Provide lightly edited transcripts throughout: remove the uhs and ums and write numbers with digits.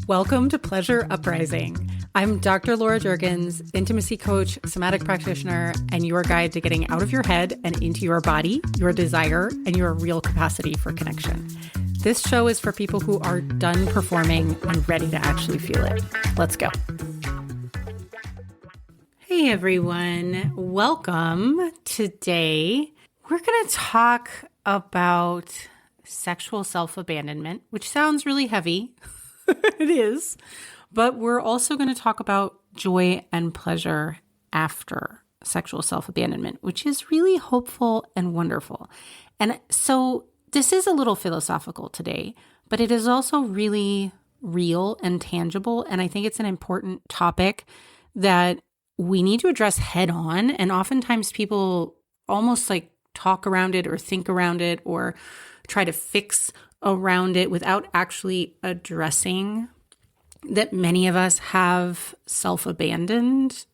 Welcome to Pleasure Uprising. I'm Dr. Laura Juergens, intimacy coach, somatic practitioner, and your guide to getting out of your head and into your body, your desire, and your real capacity for connection. This show is for people who are done performing and ready to actually feel it. Let's go. Hey everyone, welcome. Today, we're going to talk about sexual self-abandonment, which sounds really heavy. It is. But we're also going to talk about joy and pleasure after sexual self-abandonment, which is really hopeful and wonderful. And so this is a little philosophical today, but it is also really real and tangible. And I think it's an important topic that we need to address head on. And oftentimes people almost like talk around it or think around it or try to fix around it without actually addressing that many of us have self-abandoned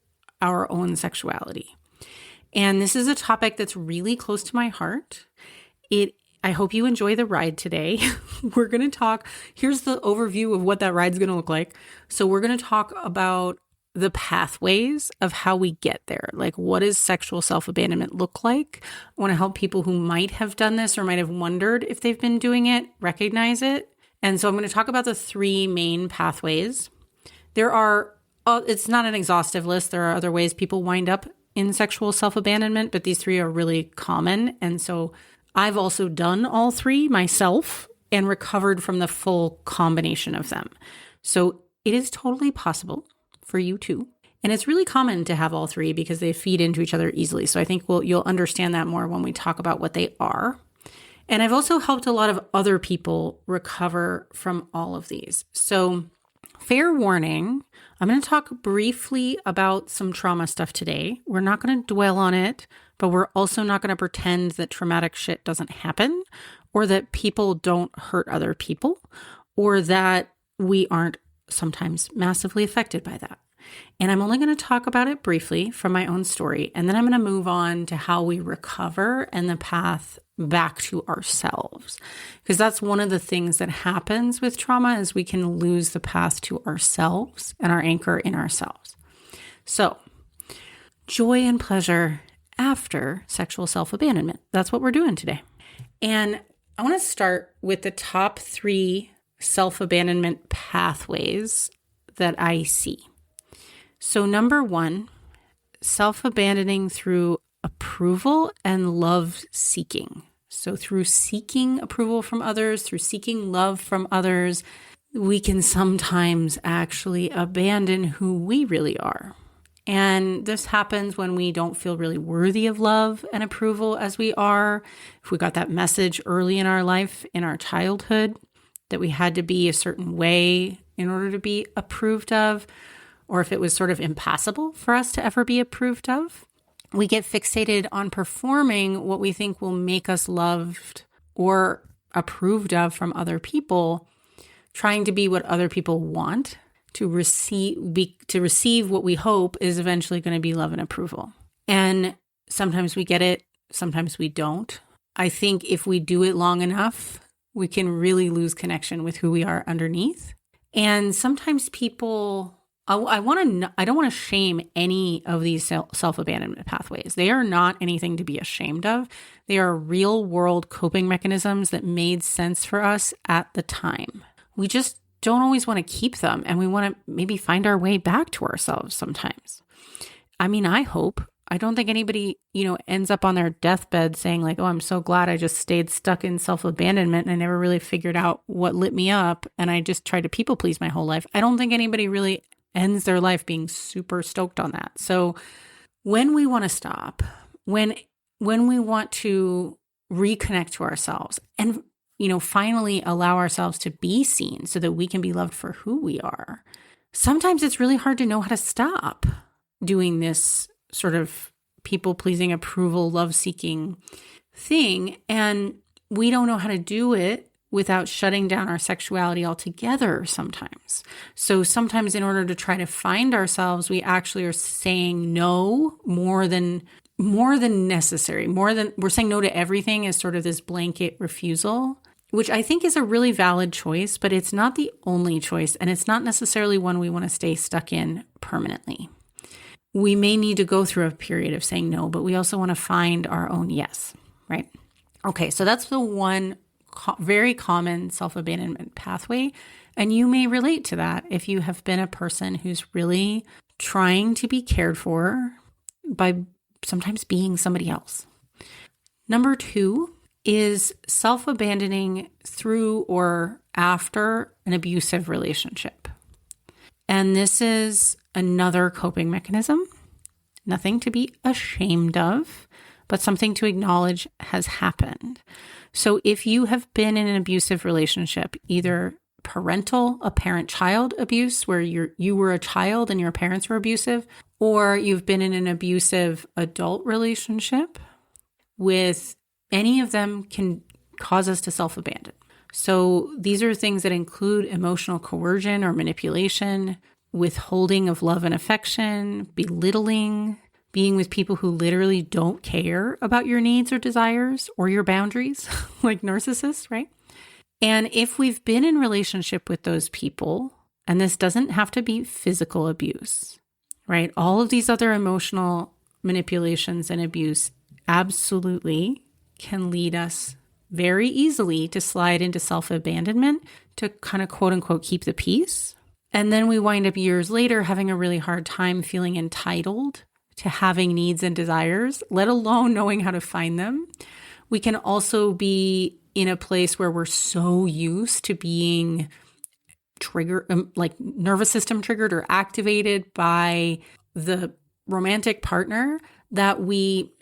our own sexuality. And this is a topic that's really close to my heart. I hope you enjoy the ride today. We're going to talk, here's the overview of what that ride's going to look like. So we're going to talk about the pathways of how we get there. Like, what does sexual self-abandonment look like? I want to help people who might have done this or might have wondered if they've been doing it, recognize it. And so I'm going to talk about the three main pathways. There are, it's not an exhaustive list. There are other ways people wind up in sexual self-abandonment, but these three are really common. And so I've also done all three myself and recovered from the full combination of them. So it is totally possible for you too. And it's really common to have all three because they feed into each other easily. So I think you'll understand that more when we talk about what they are. And I've also helped a lot of other people recover from all of these. So fair warning, I'm going to talk briefly about some trauma stuff today. We're not going to dwell on it, but we're also not going to pretend that traumatic shit doesn't happen or that people don't hurt other people or that we aren't sometimes massively affected by that. And I'm only going to talk about it briefly from my own story. And then I'm going to move on to how we recover and the path back to ourselves. Because that's one of the things that happens with trauma is we can lose the path to ourselves and our anchor in ourselves. So joy and pleasure after sexual self-abandonment. That's what we're doing today. And I want to start with the top three self-abandonment pathways that I see. So number one, self-abandoning through approval and love seeking. So through seeking approval from others, through seeking love from others, we can sometimes actually abandon who we really are. And this happens when we don't feel really worthy of love and approval as we are. If we got that message early in our life, in our childhood, that we had to be a certain way in order to be approved of, or if it was sort of impossible for us to ever be approved of. We get fixated on performing what we think will make us loved or approved of from other people, trying to be what other people want, to receive what we hope is eventually going to be love and approval. And sometimes we get it, sometimes we don't. I think if we do it long enough, we can really lose connection with who we are underneath. And sometimes people, I don't want to shame any of these self-abandonment pathways. They are not anything to be ashamed of. They are real world coping mechanisms that made sense for us at the time. We just don't always want to keep them, and we want to maybe find our way back to ourselves sometimes. I mean, I don't think anybody, ends up on their deathbed saying like, oh, I'm so glad I just stayed stuck in self-abandonment and I never really figured out what lit me up and I just tried to people please my whole life. I don't think anybody really ends their life being super stoked on that. So when we want to stop, when we want to reconnect to ourselves and, finally allow ourselves to be seen so that we can be loved for who we are, sometimes it's really hard to know how to stop doing this sort of people-pleasing, approval, love-seeking thing. And we don't know how to do it without shutting down our sexuality altogether sometimes. So sometimes in order to try to find ourselves, we actually are saying no more than necessary, we're saying no to everything as sort of this blanket refusal. which I think is a really valid choice, but it's not the only choice. And it's not necessarily one we want to stay stuck in permanently. We may need to go through a period of saying no, but we also want to find our own yes, right? Okay, so that's the one very common self-abandonment pathway. And you may relate to that if you have been a person who's really trying to be cared for by sometimes being somebody else. Number 2 is self-abandoning through or after an abusive relationship. And this is another coping mechanism, nothing to be ashamed of, but something to acknowledge has happened. So if you have been in an abusive relationship, either a parent-child abuse where you were a child and your parents were abusive, or you've been in an abusive adult relationship, with any of them can cause us to self-abandon. So these are things that include emotional coercion or manipulation, withholding of love and affection, belittling, being with people who literally don't care about your needs or desires or your boundaries, like narcissists, right? And if we've been in relationship with those people, and this doesn't have to be physical abuse, right? All of these other emotional manipulations and abuse absolutely can lead us very easily to slide into self-abandonment to kind of quote unquote keep the peace. And then we wind up years later having a really hard time feeling entitled to having needs and desires, let alone knowing how to find them. We can also be in a place where we're so used to being triggered, like nervous system triggered or activated by the romantic partner, that we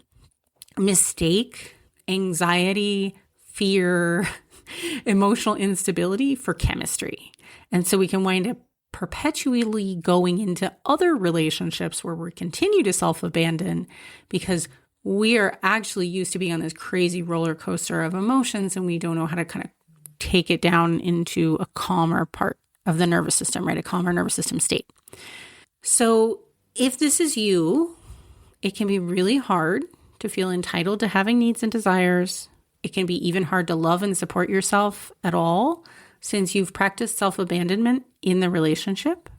mistake anxiety, fear, emotional instability for chemistry. And so we can wind up perpetually going into other relationships where we continue to self-abandon because we are actually used to being on this crazy roller coaster of emotions and we don't know how to kind of take it down into a calmer part of the nervous system, right? A calmer nervous system state. So if this is you, it can be really hard to feel entitled to having needs and desires. It can be even hard to love and support yourself at all since you've practiced self-abandonment in the relationship.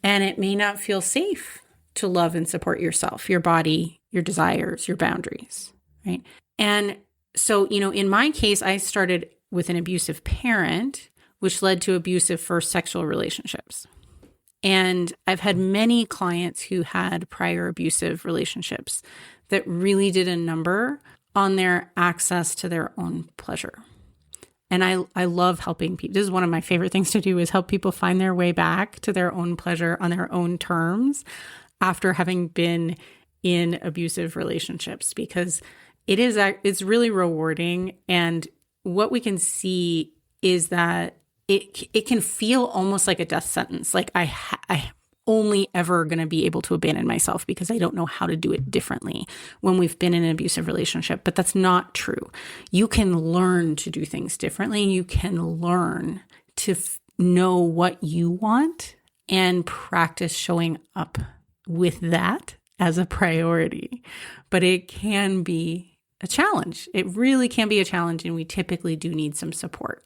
And it may not feel safe to love and support yourself, your body, your desires, your boundaries, right? And so, in my case, I started with an abusive parent, which led to abusive first sexual relationships. And I've had many clients who had prior abusive relationships that really did a number on their access to their own pleasure. And I love helping people. This is one of my favorite things to do, is help people find their way back to their own pleasure on their own terms after having been in abusive relationships, because it's really rewarding. And what we can see is that it can feel almost like a death sentence. Like I only ever going to be able to abandon myself because I don't know how to do it differently when we've been in an abusive relationship. But that's not true. You can learn to do things differently. You can learn to know what you want and practice showing up with that as a priority. But it can be a challenge. It really can be a challenge, and we typically do need some support.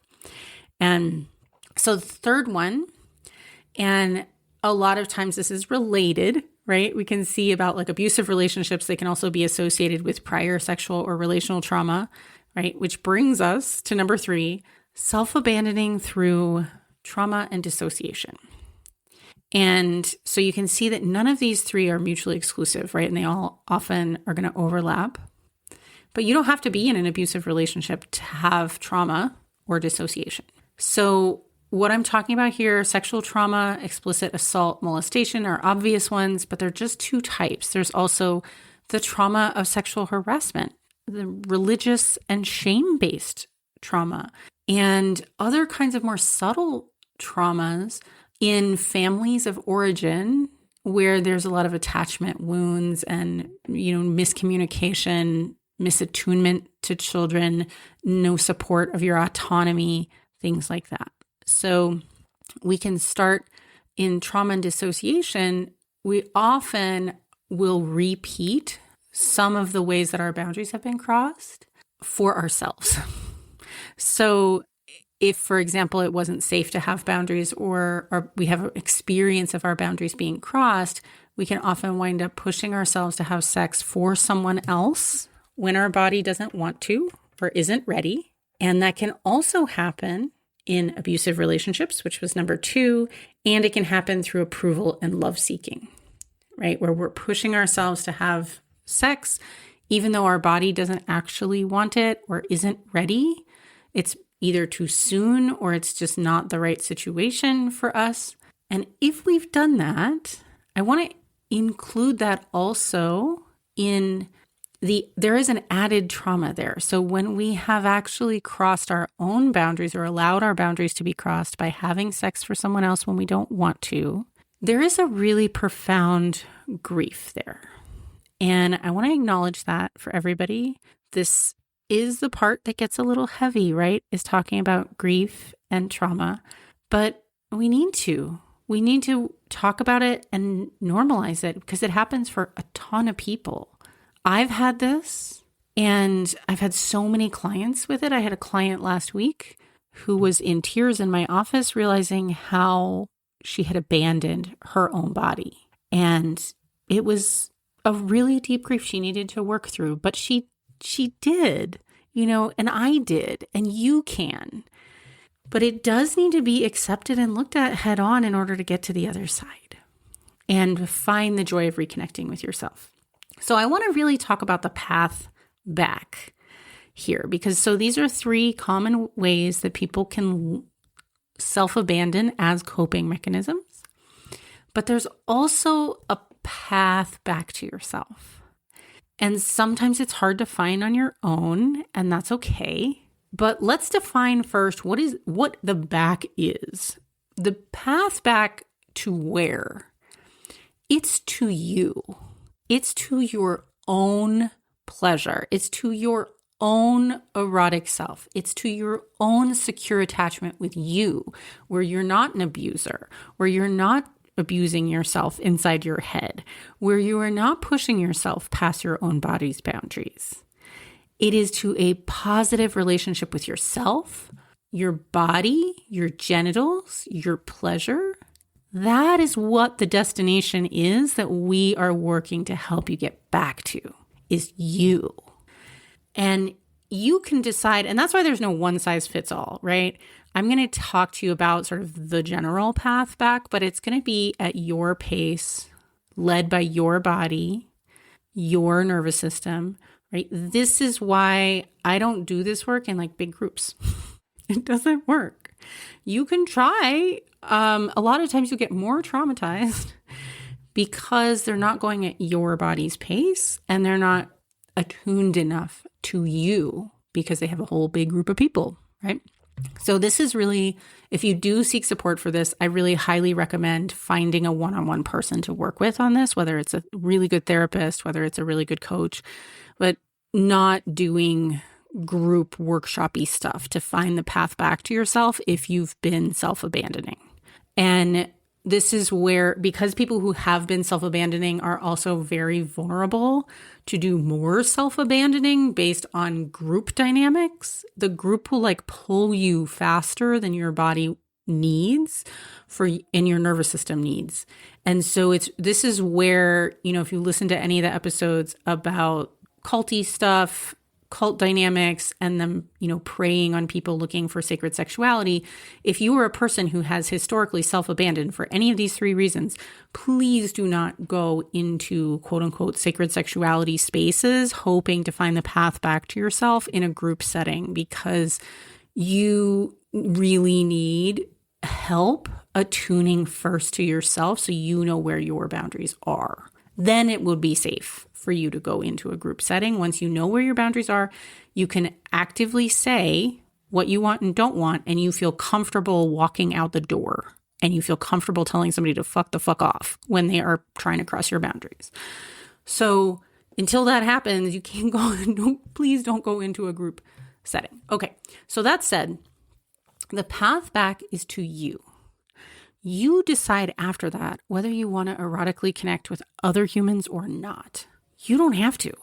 And so the third one, and a lot of times this is related, right? We can see about like abusive relationships. They can also be associated with prior sexual or relational trauma, right? Which brings us to number 3, self-abandoning through trauma and dissociation. And so you can see that none of these 3 are mutually exclusive, right? And they all often are going to overlap. But you don't have to be in an abusive relationship to have trauma or dissociation. So what I'm talking about here, sexual trauma, explicit assault, molestation are obvious ones, but they're just 2 types. There's also the trauma of sexual harassment, the religious and shame-based trauma, and other kinds of more subtle traumas in families of origin where there's a lot of attachment wounds and, miscommunication, misattunement to children, no support of your autonomy, things like that. So we can start in trauma and dissociation. We often will repeat some of the ways that our boundaries have been crossed for ourselves. So if, for example, it wasn't safe to have boundaries or we have an experience of our boundaries being crossed, we can often wind up pushing ourselves to have sex for someone else when our body doesn't want to or isn't ready. And that can also happen in abusive relationships, which was number 2, and it can happen through approval and love seeking, right? Where we're pushing ourselves to have sex, even though our body doesn't actually want it or isn't ready. It's either too soon or it's just not the right situation for us. And if we've done that, I want to include that also in there is an added trauma there. So when we have actually crossed our own boundaries or allowed our boundaries to be crossed by having sex for someone else when we don't want to, there is a really profound grief there. And I want to acknowledge that for everybody. This is the part that gets a little heavy, right? Is talking about grief and trauma. But we need to talk about it and normalize it because it happens for a ton of people. I've had this and I've had so many clients with it. I had a client last week who was in tears in my office realizing how she had abandoned her own body. And it was a really deep grief she needed to work through, but she did, and I did, and you can. But it does need to be accepted and looked at head on in order to get to the other side and find the joy of reconnecting with yourself. So I want to really talk about the path back here because these are 3 common ways that people can self-abandon as coping mechanisms. But there's also a path back to yourself. And sometimes it's hard to find on your own, and that's okay. But let's define first what the back is. The path back to where? It's to you. It's to your own pleasure. It's to your own erotic self. It's to your own secure attachment with you, where you're not an abuser, where you're not abusing yourself inside your head, where you are not pushing yourself past your own body's boundaries. It is to a positive relationship with yourself, your body, your genitals, your pleasure. That is what the destination is that we are working to help you get back to, is you. And you can decide, and that's why there's no one size fits all, right? I'm going to talk to you about sort of the general path back, but it's going to be at your pace, led by your body, your nervous system, right? This is why I don't do this work in like big groups. It doesn't work. You can try. A lot of times you get more traumatized because they're not going at your body's pace and they're not attuned enough to you because they have a whole big group of people, right? So this is really, if you do seek support for this, I really highly recommend finding a one-on-one person to work with on this, whether it's a really good therapist, whether it's a really good coach, but not doing group workshop-y stuff to find the path back to yourself if you've been self-abandoning. And this is where, because people who have been self-abandoning are also very vulnerable to do more self-abandoning based on group dynamics, the group will like pull you faster than your body needs and your nervous system needs. And so this is where, if you listen to any of the episodes about culty stuff, cult dynamics, and them, preying on people looking for sacred sexuality. If you are a person who has historically self-abandoned for any of these 3 reasons, please do not go into quote unquote sacred sexuality spaces hoping to find the path back to yourself in a group setting, because you really need help attuning first to yourself so you know where your boundaries are. Then it will be safe for you to go into a group setting. Once you know where your boundaries are, you can actively say what you want and don't want, and you feel comfortable walking out the door, and you feel comfortable telling somebody to fuck the fuck off when they are trying to cross your boundaries. So until that happens, you can't go, please don't go into a group setting. Okay, so that said, the path back is to you. You decide after that whether you want to erotically connect with other humans or not. You don't have to.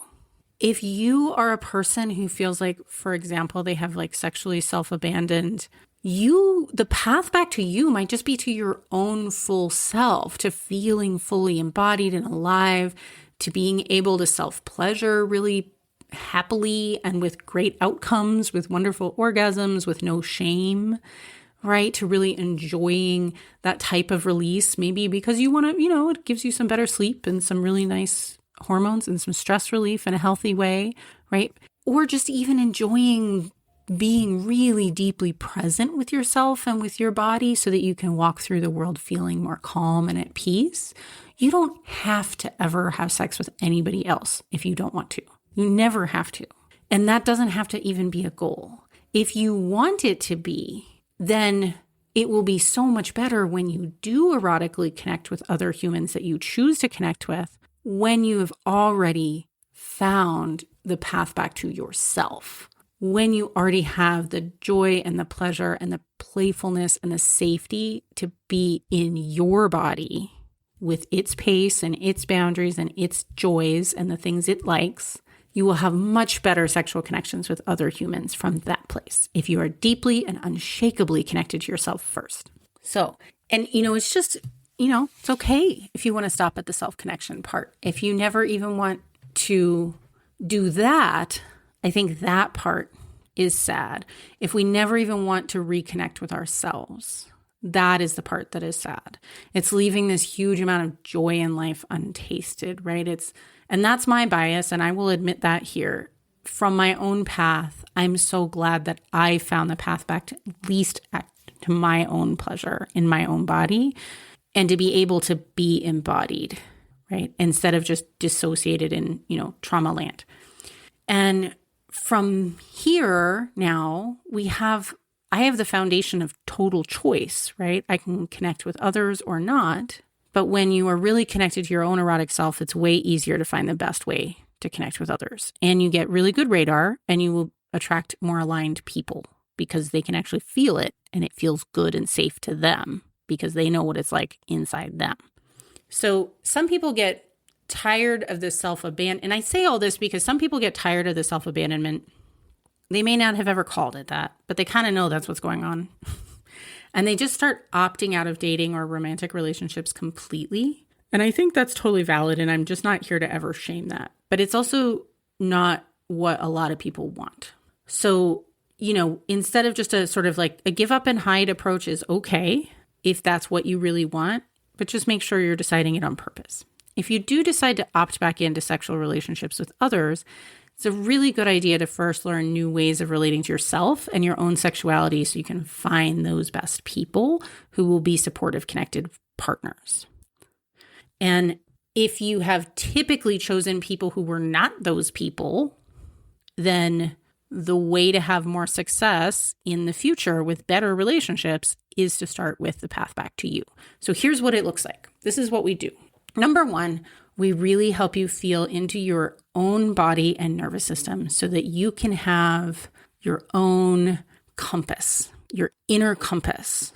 if you are a person who feels like, for example, they have like sexually self-abandoned, the path back to you might just be to your own full self, to feeling fully embodied and alive, to being able to self-pleasure really happily and with great outcomes, with wonderful orgasms, with no shame, right? To really enjoying that type of release, maybe because you want to, it gives you some better sleep and some really nice hormones and some stress relief in a healthy way, right? Or just even enjoying being really deeply present with yourself and with your body so that you can walk through the world feeling more calm and at peace. You don't have to ever have sex with anybody else if you don't want to. You never have to. And that doesn't have to even be a goal. If you want it to be, then it will be so much better when you do erotically connect with other humans that you choose to connect with, when you have already found the path back to yourself, when you already have the joy and the pleasure and the playfulness and the safety to be in your body with its pace and its boundaries and its joys and the things it likes, you will have much better sexual connections with other humans from that place if you are deeply and unshakably connected to yourself first. So, and it's just, it's okay if you want to stop at the self-connection part. If you never even want to do that, I think that part is sad. If we never even want to reconnect with ourselves, that is the part that is sad. It's leaving this huge amount of joy in life untasted, right? And that's my bias, and I will admit that here. From my own path, I'm so glad that I found the path back to at least to my own pleasure in my own body and to be able to be embodied, right? Instead of just dissociated in, trauma land. And from here now, I have the foundation of total choice, right? I can connect with others or not. But when you are really connected to your own erotic self, it's way easier to find the best way to connect with others. And you get really good radar and you will attract more aligned people because they can actually feel it and it feels good and safe to them because they know what it's like inside them. So some people get tired of this self-abandonment. And I say all this because some people get tired of the self-abandonment. They may not have ever called it that, but they kind of know that's what's going on. And they just start opting out of dating or romantic relationships completely. And I think that's totally valid. And I'm just not here to ever shame that. But it's also not what a lot of people want. So, instead of just a sort of like a give up and hide approach is okay if that's what you really want, but just make sure you're deciding it on purpose. If you do decide to opt back into sexual relationships with others, it's a really good idea to first learn new ways of relating to yourself and your own sexuality so you can find those best people who will be supportive, connected partners. And if you have typically chosen people who were not those people, then the way to have more success in the future with better relationships is to start with the path back to you. So here's what it looks like. This is what we do. Number one, we really help you feel into your own body and nervous system so that you can have your own compass, your inner compass.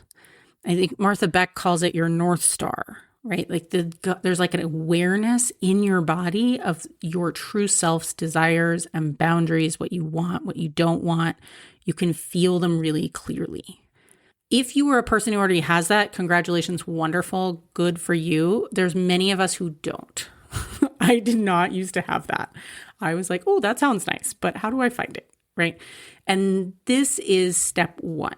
I think Martha Beck calls it your North Star, right? Like there's like an awareness in your body of your true self's desires and boundaries, what you want, what you don't want. You can feel them really clearly. If you are a person who already has that, congratulations, wonderful, good for you. There's many of us who don't. I did not used to have that. I was like, oh, that sounds nice, but how do I find it, right? And this is step one,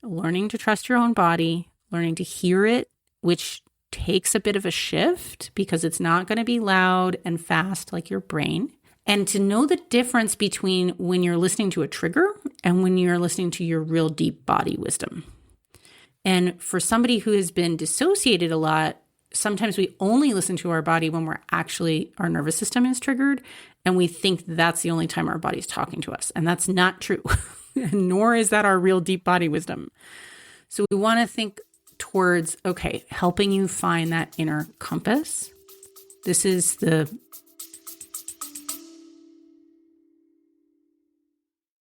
learning to trust your own body, learning to hear it, which takes a bit of a shift because it's not going to be loud and fast like your brain. And to know the difference between when you're listening to a trigger and when you're listening to your real deep body wisdom. And for somebody who has been dissociated a lot, sometimes we only listen to our body when our nervous system is triggered, and we think that's the only time our body's talking to us. And that's not true, nor is that our real deep body wisdom. So we want to think towards, helping you find that inner compass. This is the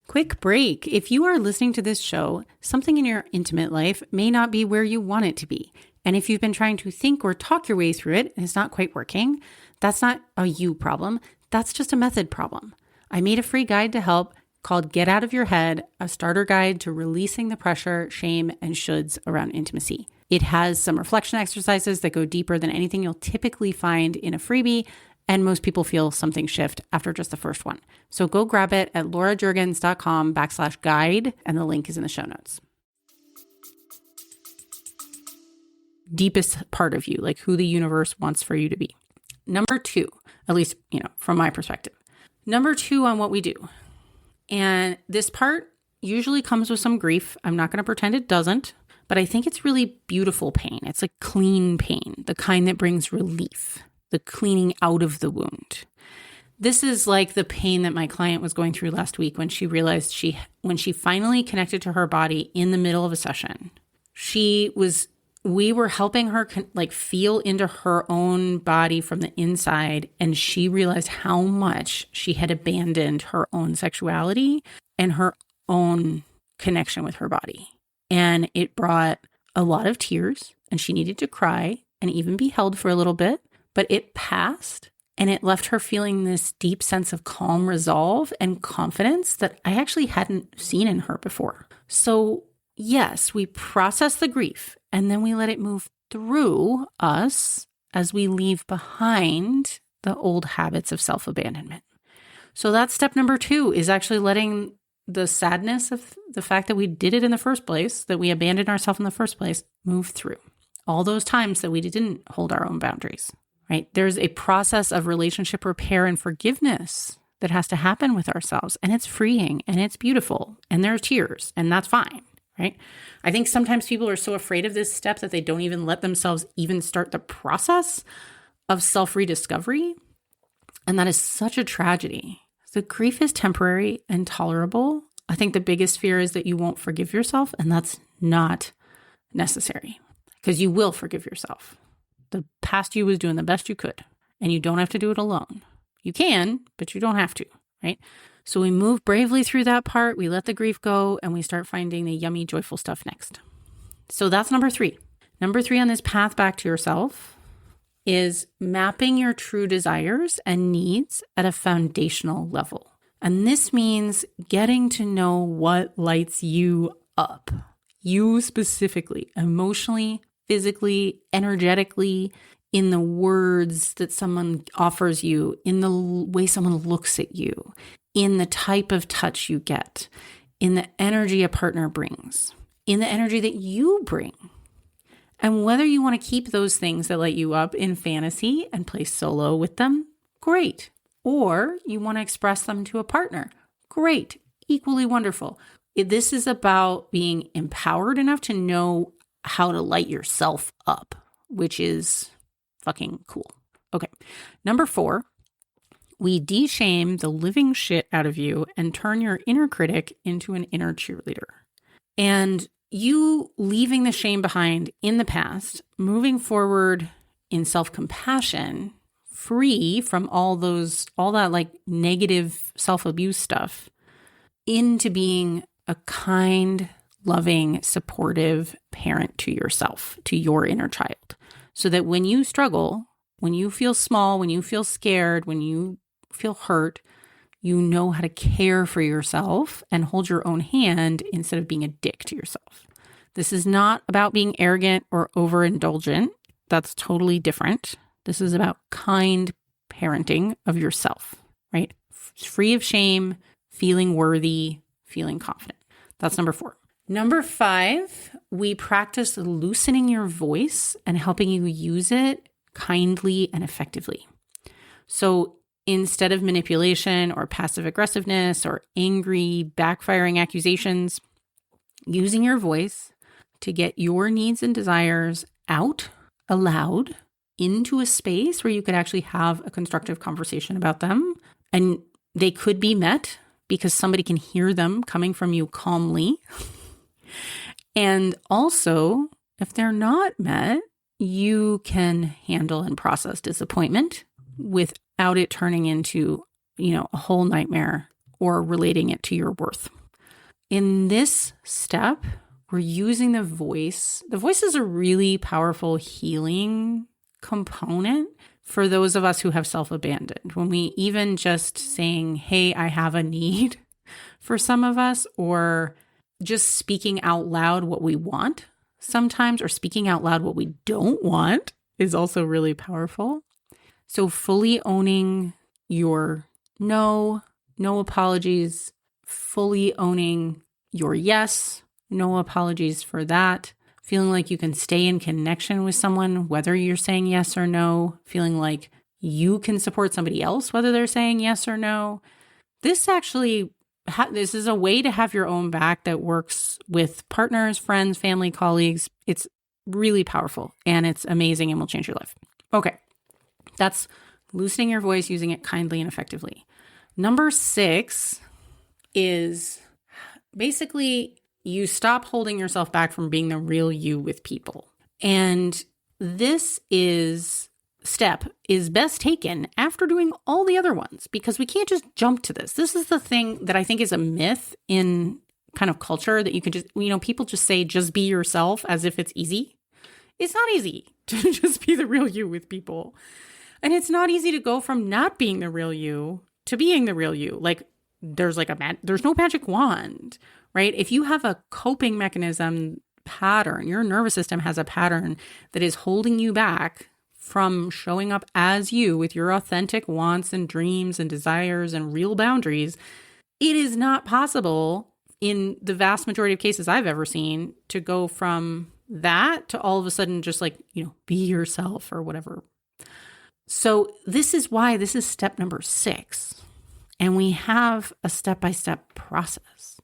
quick break. If you are listening to this show, something in your intimate life may not be where you want it to be. And if you've been trying to think or talk your way through it and it's not quite working, that's not a you problem. That's just a method problem. I made a free guide to help called Get Out of Your Head, a starter guide to releasing the pressure, shame, and shoulds around intimacy. It has some reflection exercises that go deeper than anything you'll typically find in a freebie, and most people feel something shift after just the first one. So go grab it at laurajurgens.com/guide, and the link is in the show notes. Deepest part of you, like who the universe wants for you to be. Number 2, at least, from my perspective. Number 2 on what we do. And this part usually comes with some grief. I'm not going to pretend it doesn't, but I think it's really beautiful pain. It's like clean pain, the kind that brings relief, the cleaning out of the wound. This is like the pain that my client was going through last week when she realized when she finally connected to her body in the middle of a session, we were helping her feel into her own body from the inside. And she realized how much she had abandoned her own sexuality and her own connection with her body. And it brought a lot of tears, and she needed to cry and even be held for a little bit, but it passed, and it left her feeling this deep sense of calm resolve and confidence that I actually hadn't seen in her before. So yes, we process the grief, and then we let it move through us as we leave behind the old habits of self-abandonment. So that's step number 2, is actually letting the sadness of the fact that we did it in the first place, that we abandoned ourselves in the first place, move through. All those times that we didn't hold our own boundaries, right? There's a process of relationship repair and forgiveness that has to happen with ourselves, and it's freeing, and it's beautiful, and there are tears, and that's fine. Right? I think sometimes people are so afraid of this step that they don't even let themselves even start the process of self-rediscovery. And that is such a tragedy. The grief is temporary and tolerable. I think the biggest fear is that you won't forgive yourself, and that's not necessary, because you will forgive yourself. The past you was doing the best you could, and you don't have to do it alone. You can, but you don't have to, right? So we move bravely through that part, we let the grief go, and we start finding the yummy, joyful stuff next. So that's number 3. Number 3 on this path back to yourself is mapping your true desires and needs at a foundational level. And this means getting to know what lights you up. You specifically, emotionally, physically, energetically, in the words that someone offers you, in the way someone looks at you, in the type of touch you get, in the energy a partner brings, in the energy that you bring. And whether you want to keep those things that light you up in fantasy and play solo with them, great. Or you want to express them to a partner, great, equally wonderful. This is about being empowered enough to know how to light yourself up, which is fucking cool. Okay, number 4. We de-shame the living shit out of you and turn your inner critic into an inner cheerleader. And you leaving the shame behind in the past, moving forward in self-compassion, free from all that like negative self-abuse stuff, into being a kind, loving, supportive parent to yourself, to your inner child. So that when you struggle, when you feel small, when you feel scared, when you feel hurt, you know how to care for yourself and hold your own hand instead of being a dick to yourself. This is not about being arrogant or overindulgent. That's totally different. This is about kind parenting of yourself, right? Free of shame, feeling worthy, feeling confident. That's number 4. Number 5, we practice loosening your voice and helping you use it kindly and effectively. So instead of manipulation or passive aggressiveness or angry, backfiring accusations, using your voice to get your needs and desires out aloud into a space where you could actually have a constructive conversation about them. And they could be met because somebody can hear them coming from you calmly. And also, if they're not met, you can handle and process disappointment without it turning into, a whole nightmare or relating it to your worth. In this step, we're using the voice. The voice is a really powerful healing component for those of us who have self-abandoned, when we even just saying, hey, I have a need for some of us, or just speaking out loud what we want sometimes, or speaking out loud what we don't want is also really powerful. So fully owning your no apologies, fully owning your yes, no apologies for that, feeling like you can stay in connection with someone, whether you're saying yes or no, feeling like you can support somebody else, whether they're saying yes or no. This actually, this is a way to have your own back that works with partners, friends, family, colleagues. It's really powerful and it's amazing and will change your life. Okay, that's loosening your voice, using it kindly and effectively. Number 6 is basically you stop holding yourself back from being the real you with people. And this step is best taken after doing all the other ones, because we can't just jump to this. This is the thing that I think is a myth in kind of culture, that you can just, people just say, just be yourself as if it's easy. It's not easy to just be the real you with people. And it's not easy to go from not being the real you to being the real you. Like there's no magic wand, right? If you have a coping mechanism pattern, your nervous system has a pattern that is holding you back from showing up as you with your authentic wants and dreams and desires and real boundaries, it is not possible in the vast majority of cases I've ever seen to go from that to all of a sudden just be yourself or whatever. So this is why this is step number 6. And we have a step-by-step process.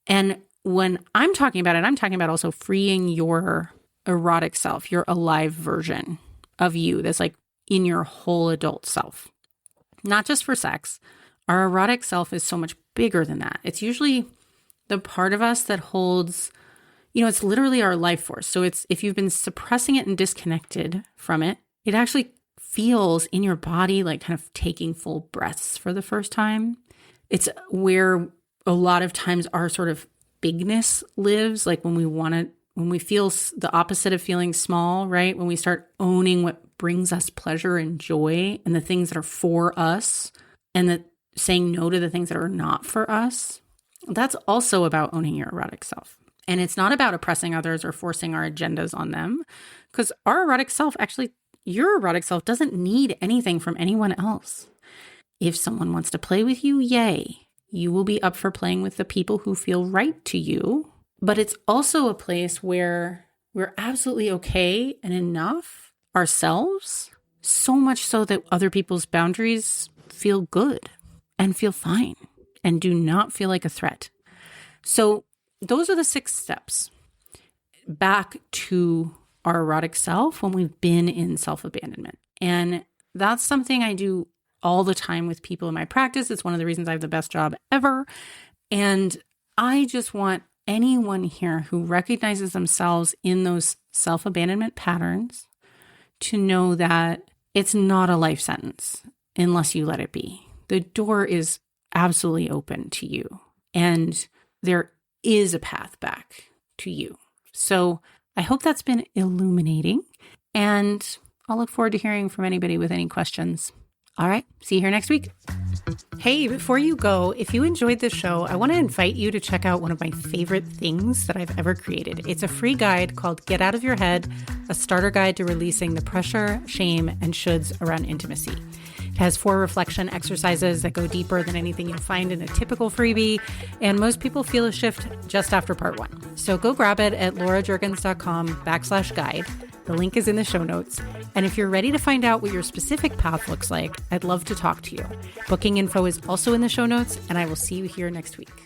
And when I'm talking about it, I'm talking about also freeing your erotic self, your alive version of you that's like in your whole adult self. Not just for sex. Our erotic self is so much bigger than that. It's usually the part of us that holds, it's literally our life force. So it's, if you've been suppressing it and disconnected from it, it actually feels in your body like kind of taking full breaths for the first time. It's where a lot of times our sort of bigness lives, like when we feel the opposite of feeling small, right? When we start owning what brings us pleasure and joy and the things that are for us, and saying no to the things that are not for us. That's also about owning your erotic self. And it's not about oppressing others or forcing our agendas on them, because our erotic self, actually, your erotic self doesn't need anything from anyone else. If someone wants to play with you, yay. You will be up for playing with the people who feel right to you. But it's also a place where we're absolutely okay and enough ourselves, so much so that other people's boundaries feel good and feel fine and do not feel like a threat. So those are the 6 steps back to our erotic self when we've been in self-abandonment. And that's something I do all the time with people in my practice. It's one of the reasons I have the best job ever. And I just want anyone here who recognizes themselves in those self-abandonment patterns to know that it's not a life sentence unless you let it be. The door is absolutely open to you, and there is a path back to you. So I hope that's been illuminating, and I'll look forward to hearing from anybody with any questions. All right, see you here next week. Hey, before you go, if you enjoyed this show, I want to invite you to check out one of my favorite things that I've ever created. It's a free guide called Get Out of Your Head, a starter guide to releasing the pressure, shame, and shoulds around intimacy. It has 4 reflection exercises that go deeper than anything you'll find in a typical freebie, and most people feel a shift just after part 1. So go grab it at laurajergens.com/guide. The link is in the show notes. And if you're ready to find out what your specific path looks like, I'd love to talk to you. Booking info is also in the show notes, and I will see you here next week.